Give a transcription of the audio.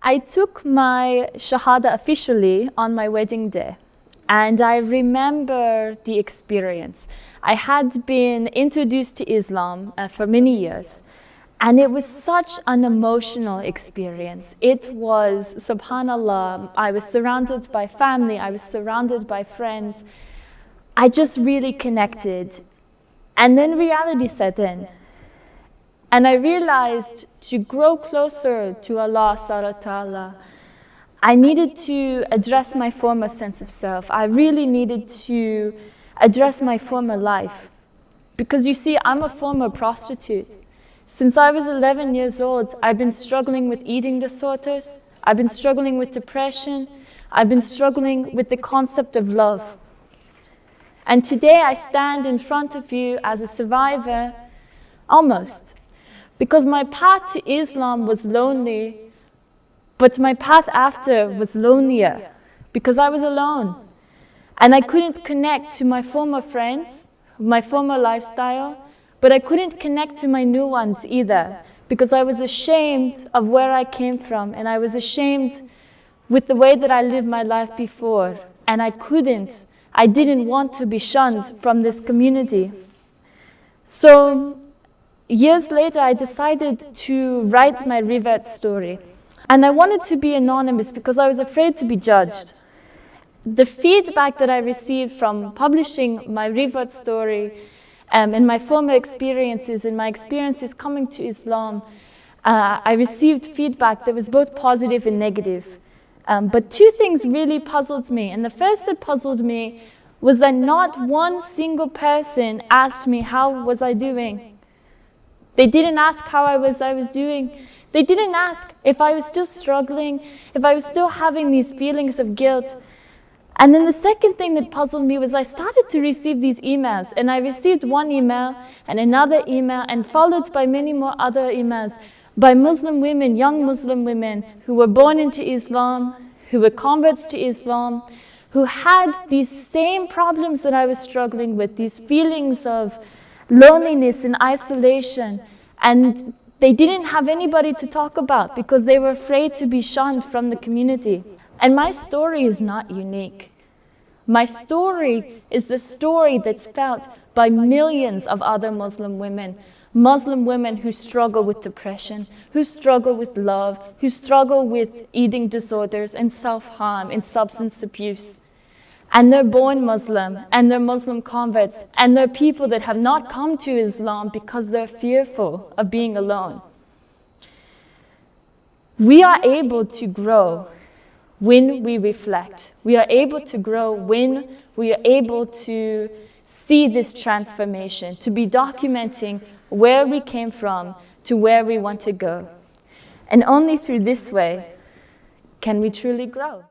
I took my Shahada officially on my wedding day, and I remember the experience. I had been introduced to Islam for many years, and it was such an emotional experience. It was, subhanAllah, I was surrounded by family, I was surrounded by friends. I just really connected. And then reality set in. And I realized to grow closer to Allah subhanahu wa ta'ala, I needed to address my former sense of self. I really needed to address my former life. Because you see, I'm a former prostitute. Since I was 11 years old, I've been struggling with eating disorders. I've been struggling with depression. I've been struggling with the concept of love. And today I stand in front of you as a survivor, almost. Because my path to Islam was lonely, but my path after was lonelier, because I was alone. And I couldn't connect to my former friends, my former lifestyle, but I couldn't connect to my new ones either, because I was ashamed of where I came from, and I was ashamed with the way that I lived my life before, and I didn't want to be shunned from this community. So, years later, I decided to write my revert story. And I wanted to be anonymous because I was afraid to be judged. The feedback that I received from publishing my revert story and my former experiences and my experiences coming to Islam, I received feedback that was both positive and negative. But two things really puzzled me. And the first that puzzled me was that not one single person asked me how was I doing. They didn't ask how I was doing. They didn't ask if I was still struggling, if I was still having these feelings of guilt. And then the second thing that puzzled me was I started to receive these emails. And I received one email and another email and followed by many more other emails by Muslim women, young Muslim women who were born into Islam, who were converts to Islam, who had these same problems that I was struggling with, these feelings of loneliness and isolation, and they didn't have anybody to talk about because they were afraid to be shunned from the community. And my story is not unique. My story is the story that's felt by millions of other Muslim women who struggle with depression, who struggle with love, who struggle with eating disorders and self-harm and substance abuse. And they're born Muslim, and they're Muslim converts, and they're people that have not come to Islam because they're fearful of being alone. We are able to grow when we reflect. We are able to grow when we are able to see this transformation, to be documenting where we came from to where we want to go. And only through this way can we truly grow.